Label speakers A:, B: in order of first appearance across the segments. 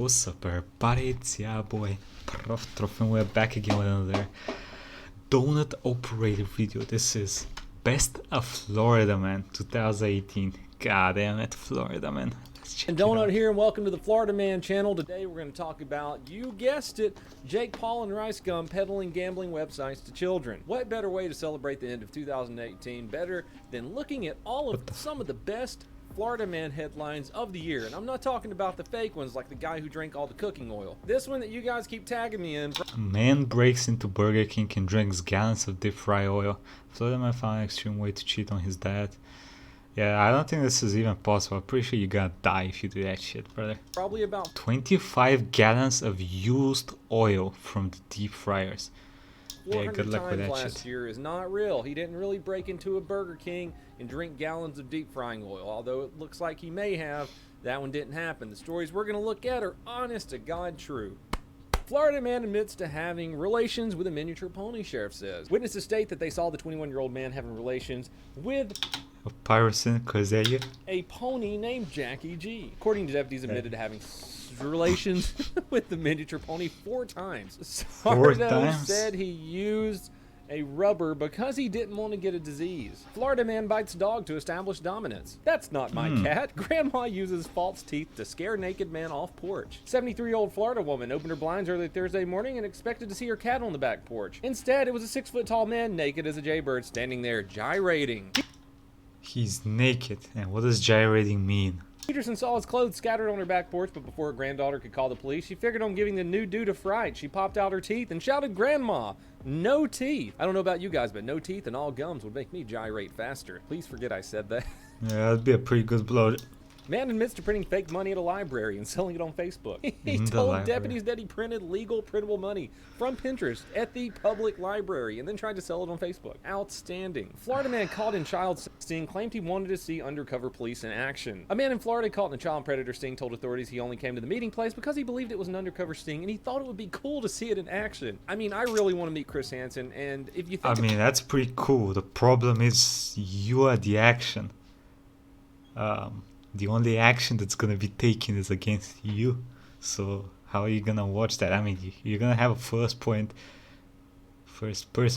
A: What's up everybody, it's your boy Proftrof and we're back again with another donut operator video. This is Best of Florida Man 2018. God damn it, Florida Man.
B: And Donut here, and welcome to the Florida Man channel. Today we're going to talk about, you guessed it, Jake Paul and Rice Gum peddling gambling websites to children. What better way to celebrate the end of 2018 better than looking at some of the best Florida Man headlines of the year? And I'm not talking about the fake ones like the guy who drank all the cooking oil. This one that you guys keep tagging me in.
A: Man breaks into Burger King and drinks gallons of deep fry oil. Florida Man found an extreme way to cheat on his dad. Yeah, I don't think this is even possible. I'm pretty sure you're gonna die if you do that shit, brother.
B: Probably about
A: 25 gallons of used oil from the deep fryers.
B: 400
A: Yeah, good luck with that
B: last
A: shit.
B: year is not real. He didn't really break into a Burger King and drink gallons of deep frying oil, although it looks like he may have. That one didn't happen. The stories we're going to look at are honest to God true. Florida man admits to having relations with a miniature pony, sheriff says. Witnesses state that they saw the 21-year-old man having relations with
A: A Pyrosin Kozelia.
B: a pony named Jackie G. According to deputies, admitted to having relations with the miniature pony 4 times. Sardo said he used a rubber because he didn't want to get a disease. Florida man bites dog to establish dominance. That's not my cat. Grandma uses false teeth to scare naked man off porch. 73-year-old Florida woman opened her blinds early Thursday morning and expected to see her cat on the back porch. Instead, it was a 6-foot-tall man naked as a jaybird standing there gyrating.
A: He's naked, and what does gyrating mean?
B: Peterson saw his clothes scattered on her back porch, but before her granddaughter could call the police, she figured on giving the new dude a fright. She popped out her teeth and shouted, "Grandma, no teeth." I don't know about you guys, but no teeth and all gums would make me gyrate faster. Please forget I said that.
A: Yeah, that'd be a pretty good blow.
B: Man admits to printing fake money at a library and selling it on Facebook. He told deputies that he printed legal printable money from Pinterest at the public library and then tried to sell it on Facebook. Outstanding. Florida man caught in child sting claimed he wanted to see undercover police in action. A man in Florida caught in a child predator sting told authorities he only came to the meeting place because he believed it was an undercover sting and he thought it would be cool to see it in action. I mean, I really want to meet Chris Hansen, and if you think...
A: I mean, that's pretty cool. The problem is you are the action. The only action that's gonna be taken is against you. So how are you gonna watch that? I mean, you're gonna have a first person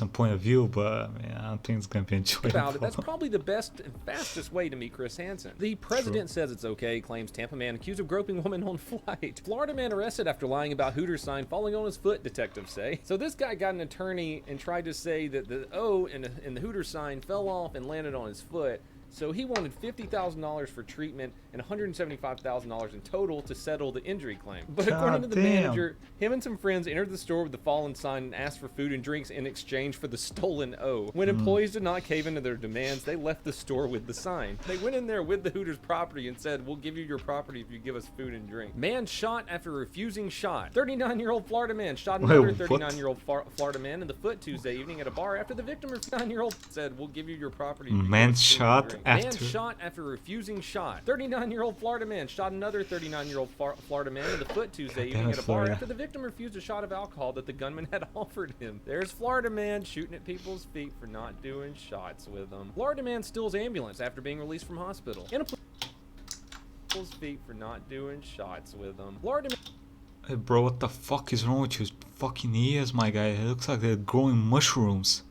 A: point of view, but I mean, I don't think it's gonna be enjoyable.
B: About it, that's probably the best and fastest way to meet Chris Hansen. The president says it's okay, claims Tampa man accused of groping woman on flight. Florida man arrested after lying about Hooters sign falling on his foot, detectives say. So this guy got an attorney and tried to say that the O in the Hooters sign fell off and landed on his foot. So he wanted $50,000 for treatment and $175,000 in total to settle the injury claim. But according to the manager, him and some friends entered the store with the fallen sign and asked for food and drinks in exchange for the stolen O. When employees did not cave into their demands, they left the store with the sign. They went in there with the Hooters property and said, "We'll give you your property if you give us food and drink." Man shot after refusing shot. 39-year-old Florida man shot another 39-year-old Florida man in the foot Tuesday evening at a bar after the victim, 39-year-old, said, "We'll give you your property."
A: Man shot
B: Man shot after refusing shot. 39-year-old Florida man shot another 39-year-old Florida man in the foot Tuesday evening at a bar after the victim refused a shot of alcohol that the gunman had offered him. There's Florida man shooting at people's feet for not doing shots with them. Florida man steals ambulance after being released from hospital. In a people's feet for not doing shots with them. Florida man.
A: Hey bro, what the fuck is wrong with your fucking ears, my guy? It looks like they're growing mushrooms.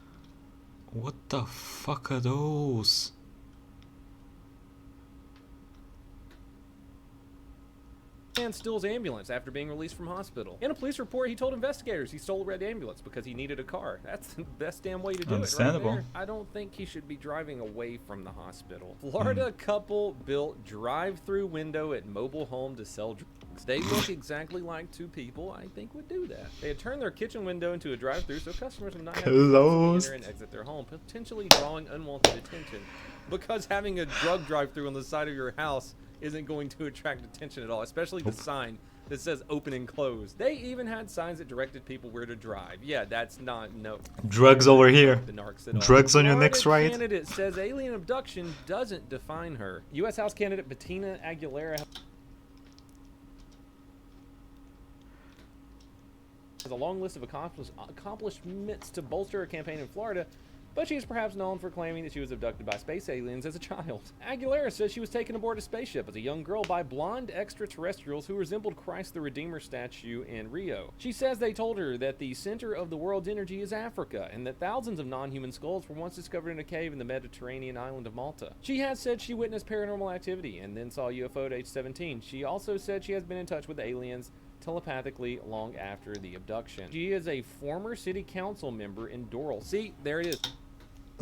A: What the fuck are those?
B: Man steals ambulance after being released from hospital. In a police report, he told investigators he stole a red ambulance because he needed a car. That's the best damn way to do it right there. I don't think he should be driving away from the hospital. Florida couple built drive-through window at mobile home to sell drugs. They look exactly like 2 people I think would do that. They had turned their kitchen window into a drive-through so customers would not have to enter and exit their home, potentially drawing unwanted attention. Because having a drug drive-through on the side of your house isn't going to attract attention at all, especially the sign that says open and close. They even had signs that directed people where to drive. Yeah, that's not, no.
A: Drugs over here.
B: The narcs at all.
A: Drugs on your next ride.
B: Candidate says alien abduction doesn't define her. U.S. House candidate Bettina Aguilera has a long list of accomplishments to bolster her campaign in Florida, but she is perhaps known for claiming that she was abducted by space aliens as a child. Aguilera says she was taken aboard a spaceship as a young girl by blonde extraterrestrials who resembled Christ the Redeemer statue in Rio. She says they told her that the center of the world's energy is Africa, and that thousands of non-human skulls were once discovered in a cave in the Mediterranean island of Malta. She has said she witnessed paranormal activity and then saw a UFO at age 17. She also said she has been in touch with aliens telepathically long after the abduction. She is a former city council member in Doral. See, there it is.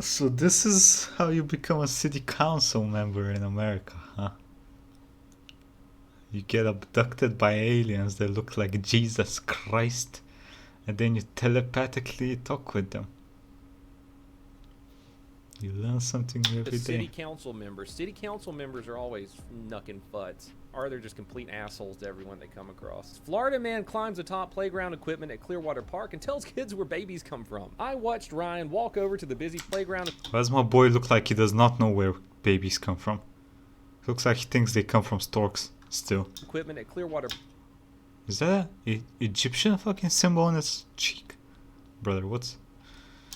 A: So this is how you become a city council member in America, huh? You get abducted by aliens that look like Jesus Christ, and then you telepathically talk with them. You learn something new every day.
B: City council members. City council members are always knucking butts. Or they're just complete assholes to everyone they come across. Florida man climbs atop playground equipment at Clearwater Park and tells kids where babies come from. I watched Ryan walk over to the busy playground.
A: Why does my boy look like he does not know where babies come from? Looks like he thinks they come from storks still.
B: Equipment at Clearwater.
A: Is that an Egyptian fucking symbol on his cheek? Brother, what's...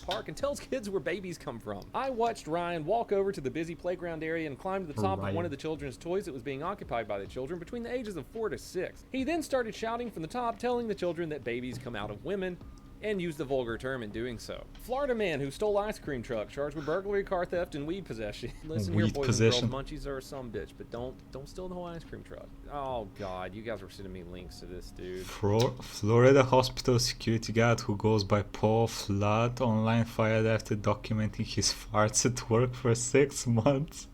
B: Park and tells kids where babies come from. I watched Ryan walk over to the busy playground area and climb to the top of one of the children's toys that was being occupied by the children between the ages of 4 to 6. He then started shouting from the top, telling the children that babies come out of women, and used the vulgar term in doing so. Florida man who stole ice cream truck charged with burglary, car theft, and weed possession. Listen here, boys and girls, munchies are some bitch, but don't steal the whole ice cream truck. Oh God, you guys were sending me links to this, dude.
A: Florida hospital security guard who goes by Paul Flood online fired after documenting his farts at work for 6 months.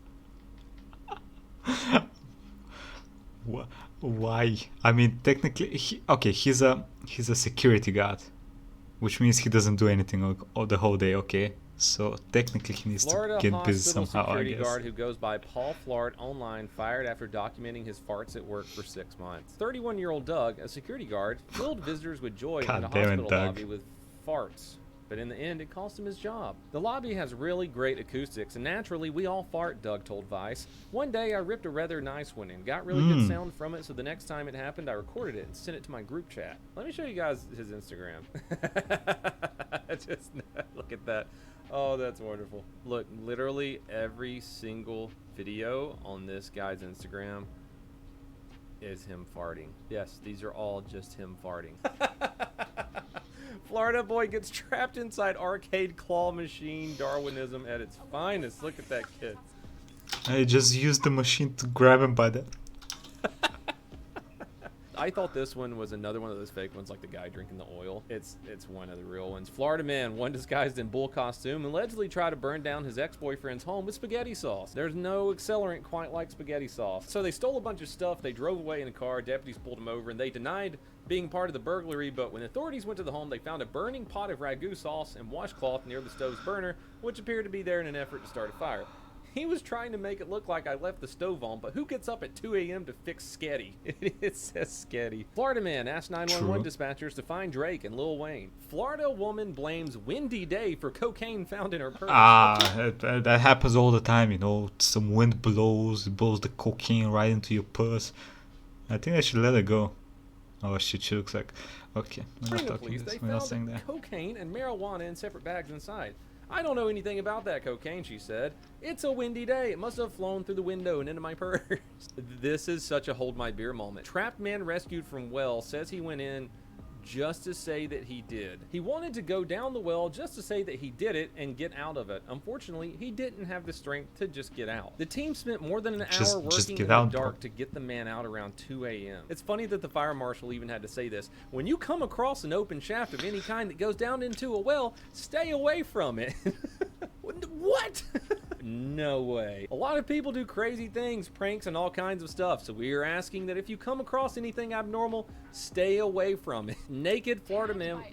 A: Why? I mean, technically, he's a security guard, which means he doesn't do anything all the whole day, okay? So technically he needs to get busy somehow, I
B: security
A: guess.
B: guard who goes by Paul Flart online fired after documenting his farts at work for 6 months. 31-year-old Doug, a security guard, filled visitors with joy in the hospital lobby with farts. But in the end, it cost him his job. The lobby has really great acoustics, and naturally, we all fart, Doug told Vice. One day, I ripped a rather nice one and got really good sound from it, so the next time it happened, I recorded it and sent it to my group chat. Let me show you guys his Instagram. Just look at that. Oh, that's wonderful. Look, literally every single video on this guy's Instagram is him farting. Yes, these are all just him farting. Florida boy gets trapped inside arcade claw machine. Darwinism at its finest. Look at that kid.
A: I just used the machine to grab him by the...
B: I thought this one was another one of those fake ones, like the guy drinking the oil. It's one of the real ones. Florida man, one disguised in bull costume, allegedly tried to burn down his ex-boyfriend's home with spaghetti sauce. There's no accelerant quite like spaghetti sauce. So they stole a bunch of stuff, they drove away in a car, deputies pulled them over, and they denied being part of the burglary, but when authorities went to the home, they found a burning pot of ragu sauce and washcloth near the stove's burner, which appeared to be there in an effort to start a fire. He was trying to make it look like I left the stove on, but who gets up at 2 a.m. to fix sketty? It says sketty. Florida man asked 911 dispatchers to find Drake and Lil Wayne. Florida woman blames windy day for cocaine found in her purse.
A: That happens all the time, you know. Some wind blows the cocaine right into your purse. I think I should let it go. Oh shit, she looks like... Okay, we're not talking this. We're not saying that.
B: Cocaine and marijuana in separate bags inside. I don't know anything about that cocaine, she said. It's a windy day. It must have flown through the window and into my purse. This is such a hold my beer moment. Trapped man rescued from well says he went in just to say that he did. He wanted to go down the well just to say that he did it and get out of it. Unfortunately, he didn't have the strength to just get out. The team spent more than an hour working in the dark to get the man out around 2 a.m. It's funny that the fire marshal even had to say this. When you come across an open shaft of any kind that goes down into a well, stay away from it. What? No way. A lot of people do crazy things, pranks, and all kinds of stuff, so we are asking that if you come across anything abnormal, stay away from it. Naked Florida man...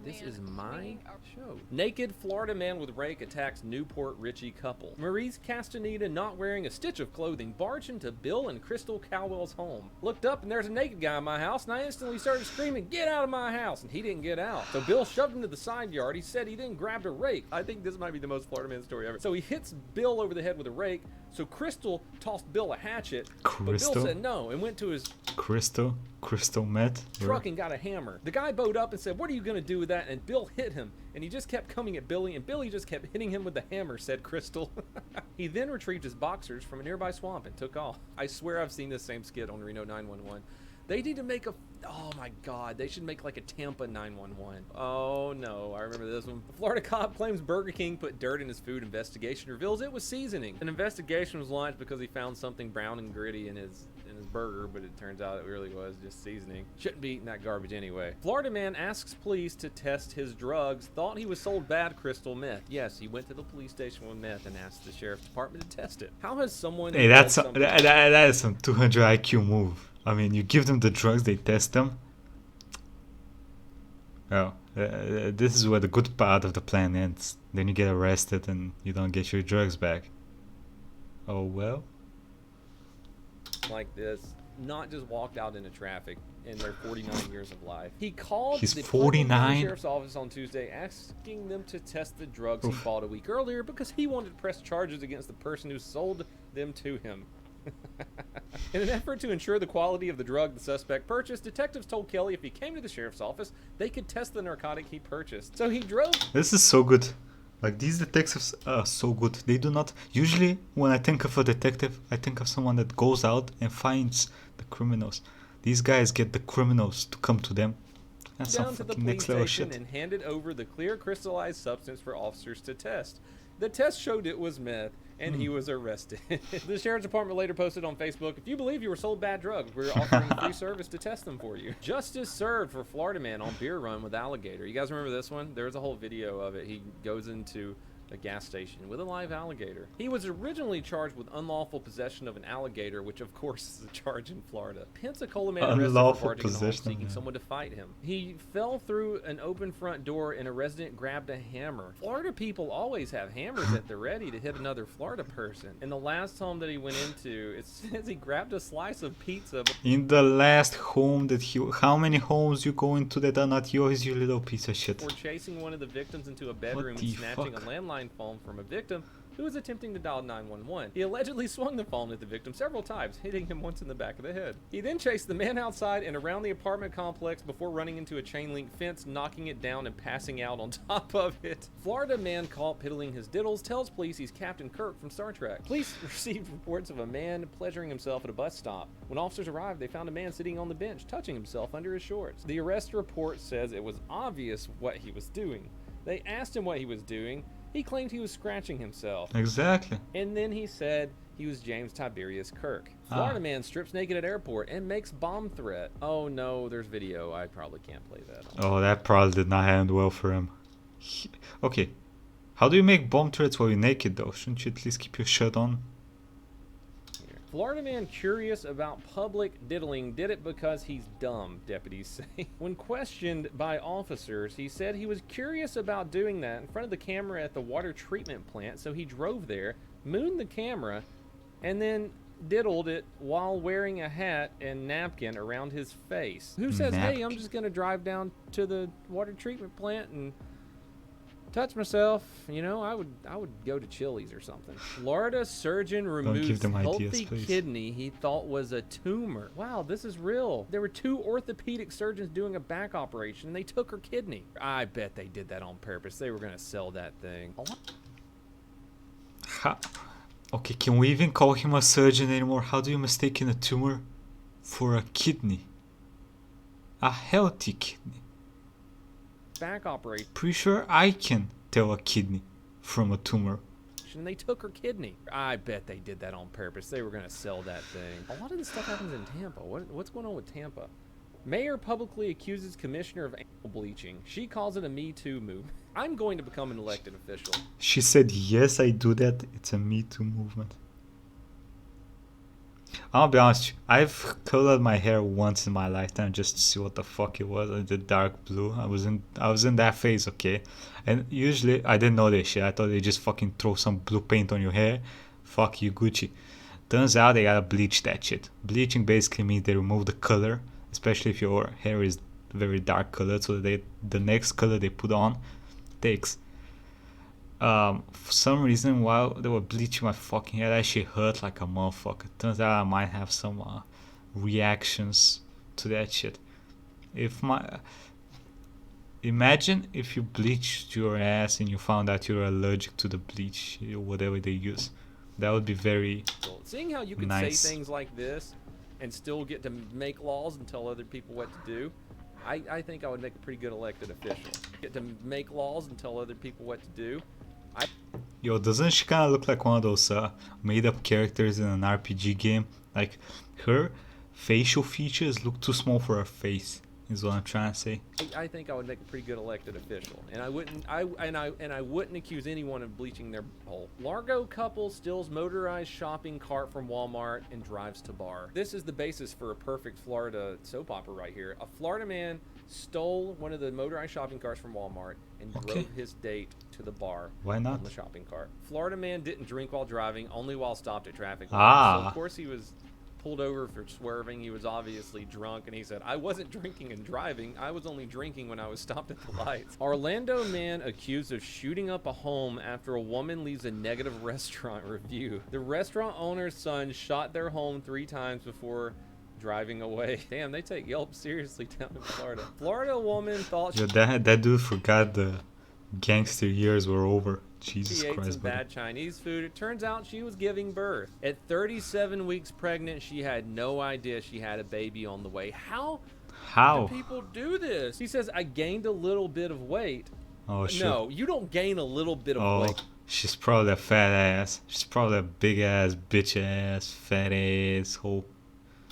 B: This is my show. Naked Florida man with rake attacks Newport Richie couple. Maurice Castaneda, not wearing a stitch of clothing, barged into Bill and Crystal Cowell's home. Looked up and there's a naked guy in my house, and I instantly started screaming, "Get out of my house!" And he didn't get out. So Bill shoved him to the side yard. He said he then grabbed a rake. I think this might be the most Florida man story ever. So he hits Bill over the head with a rake, So Crystal tossed Bill a hatchet,
A: Crystal?
B: but Bill said no and went to his
A: Crystal meth.
B: truck and got a hammer. The guy bowed up and said, "What are you going to do with that?" And Bill hit him, and he just kept coming at Billy, and Billy just kept hitting him with the hammer, said Crystal. He then retrieved his boxers from a nearby swamp and took off. I swear I've seen this same skit on Reno 911. They need to make oh my god, they should make like a Tampa 911. Oh no, I remember this one. A Florida cop claims Burger King put dirt in his food. Investigation reveals it was seasoning. An investigation was launched because he found something brown and gritty in his burger, but it turns out it really was just seasoning. Shouldn't be eating that garbage anyway. Florida man asks police to test his drugs. Thought he was sold bad crystal meth. Yes, he went to the police station with meth and asked the sheriff's department to test it. How has someone...
A: Hey, that is some 200 IQ move. I mean, you give them the drugs, they test them. Oh, this is where the good part of the plan ends. Then you get arrested and you don't get your drugs back. Oh well.
B: Like this, not just walked out into traffic in their 49 years of life. He called
A: He's
B: the
A: 49?
B: sheriff's office on Tuesday asking them to test the drugs he bought a week earlier because he wanted to press charges against the person who sold them to him. In an effort to ensure the quality of the drug the suspect purchased, detectives told Kelly if he came to the sheriff's office, they could test the narcotic he purchased. So he drove...
A: This is so good. Like, these detectives are so good. They do not... Usually, when I think of a detective, I think of someone that goes out and finds the criminals. These guys get the criminals to come to them. That's some
B: down to the
A: fucking
B: police
A: next level
B: station
A: shit.
B: and handed over the clear crystallized substance for officers to test. The test showed it was meth, and he was arrested. The sheriff's department later posted on Facebook, "If you believe you were sold bad drugs, we're offering free service to test them for you." Justice served for Florida man on beer run with alligator. You guys remember this one? There's a whole video of it. He goes into a gas station with a live alligator. He was originally charged with unlawful possession of an alligator, which of course is a charge in Florida. Pensacola man arrested
A: Unlawful
B: for barging in the home
A: possession,
B: seeking
A: yeah.
B: someone to fight him. He fell through an open front door and a resident grabbed a hammer. Florida people always have hammers at the ready to hit another Florida person. In the last home that he went into, it says he grabbed a slice of pizza.
A: In the last home that he... How many homes you go into that are not yours, you little piece of shit?
B: Before chasing one of the victims into a bedroom and
A: the
B: snatching
A: fuck?
B: a landline phone from a victim who was attempting to dial 911. He allegedly swung the phone at the victim several times, hitting him once in the back of the head. He then chased the man outside and around the apartment complex before running into a chain link fence, knocking it down and passing out on top of it. Florida man caught piddling his diddles tells police he's Captain Kirk from Star Trek. Police received reports of a man pleasuring himself at a bus stop. When officers arrived, they found a man sitting on the bench, touching himself under his shorts. The arrest report says it was obvious what he was doing. They asked him what he was doing. He claimed he was scratching himself.
A: Exactly.
B: And then he said he was James Tiberius Kirk. Florida man strips naked at airport and makes bomb threat. Oh no, there's video. I probably can't play that.
A: Oh, that probably did not end well for him. Okay. How do you make bomb threats while you're naked though? Shouldn't you at least keep your shirt on?
B: Florida man curious about public diddling did it because he's dumb, deputies say. When questioned by officers, he said he was curious about doing that in front of the camera at the water treatment plant, so he drove there, mooned the camera, and then diddled it while wearing a hat and napkin around his face. Who says, hey, I'm just going to drive down to the water treatment plant and touch myself? You know, I would go to Chili's or something. Florida surgeon removes healthy kidney he thought was a tumor. Wow, this is real. There were 2 orthopedic surgeons doing a back operation and they took her kidney. I bet they did that on purpose. They were going to sell that thing.
A: Okay, can we even call him a surgeon anymore? How do you mistake a tumor for a kidney? A healthy kidney.
B: Back operation.
A: Pretty sure I can tell a kidney from a tumor.
B: And they took her kidney. I bet they did that on purpose. They were going to sell that thing. A lot of this stuff happens in Tampa. What's going on with Tampa? Mayor publicly accuses commissioner of anal bleaching. She calls it a Me Too move. I'm going to become an elected official.
A: She said, yes, I do that. It's a Me Too movement. I'll be honest, I've colored my hair once in my lifetime just to see what the fuck it was. I did dark blue. I was in that phase, okay? And usually I didn't know this shit. I thought they just fucking throw some blue paint on your hair. Fuck you, Gucci. Turns out they gotta bleach that shit. Bleaching basically means they remove the color, especially if your hair is very dark colored, so that the next color they put on takes For some reason, while they were bleaching my fucking head, I actually hurt like a motherfucker. Turns out I might have some reactions to that shit. Imagine if you bleached your ass and you found out you're allergic to the bleach or whatever they use. That would be very
B: Seeing how you can
A: nice.
B: say things like this and still get to make laws and tell other people what to do, I think I would make a pretty good elected official. Get to make laws and tell other people what to do.
A: Yo, doesn't she kind of look like one of those made-up characters in an RPG game? Like, her facial features look too small for her face, is what I'm trying to say.
B: I think I would make a pretty good elected official, and I wouldn't accuse anyone of bleaching their hole. Largo couple steals motorized shopping cart from Walmart and drives to bar. This is the basis for a perfect Florida soap opera right here. A Florida man stole one of the motorized shopping carts from Walmart and drove his date to the bar.
A: Why not?
B: On the shopping cart. Florida man didn't drink while driving, only while stopped at traffic
A: lights.
B: So of course he was pulled over for swerving. He was obviously drunk, and he said, "I wasn't drinking and driving. I was only drinking when I was stopped at the lights." Orlando man accused of shooting up a home after a woman leaves a negative restaurant review. The restaurant owner's son shot their home 3 times before driving away. Damn, they take Yelp seriously down in Florida. Florida woman thought
A: that dude forgot the gangster years were over. Jesus
B: she ate
A: Christ,
B: some
A: buddy.
B: bad Chinese food. It turns out she was giving birth. At 37 weeks pregnant, she had no idea she had a baby on the way. How do people do this? He says, "I gained a little bit of weight."
A: Oh, shit.
B: No, you don't gain a little bit of weight.
A: She's probably a fat ass. She's probably a big ass, bitch ass, fat ass hoe.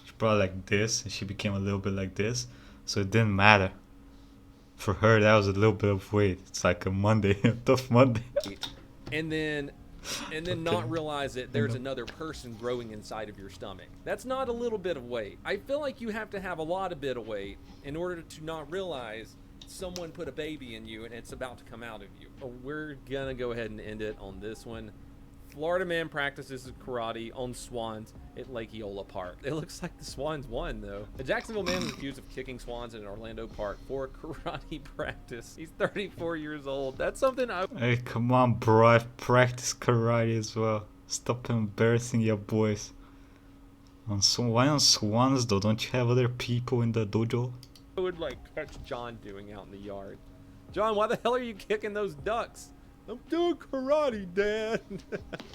A: She's probably like this, and she became a little bit like this. So it didn't matter. For her, that was a little bit of weight. It's like a Monday, a tough Monday.
B: And then not realize that there's another person growing inside of your stomach. That's not a little bit of weight. I feel like you have to have a lot of bit of weight in order to not realize someone put a baby in you and it's about to come out of you. We're gonna go ahead and end it on this one. Florida man practices karate on swans at Lake Eola Park. It looks like the swans won, though. A Jacksonville man is accused of kicking swans in an Orlando park for karate practice. He's 34 years old. That's something I...
A: Hey, come on, bro. I've practiced karate as well. Stop embarrassing your boys. Why on swans, though? Don't you have other people in the dojo?
B: I would, catch John doing out in the yard. John, why the hell are you kicking those ducks? I'm doing karate, Dad.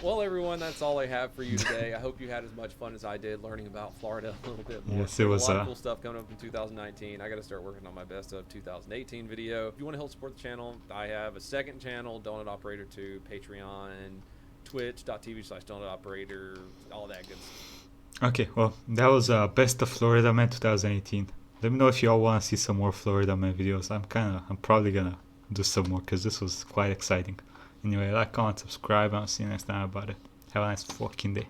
B: Well, everyone, that's all I have for you today. I hope you had as much fun as I did learning about Florida a little bit more.
A: Yes, it was
B: a lot of cool stuff coming up in 2019. I got to start working on my best of 2018 video. If you want to help support the channel, I have a second channel, Donut Operator 2, Patreon, twitch.tv/donutoperator, all that good stuff.
A: Okay, well, that was Best of Florida Man 2018. Let me know if y'all want to see some more Florida Man videos. I'm probably gonna do some more because this was quite exciting. Anyway, like, comment, subscribe, and I'll see you next time about it. Have a nice fucking day.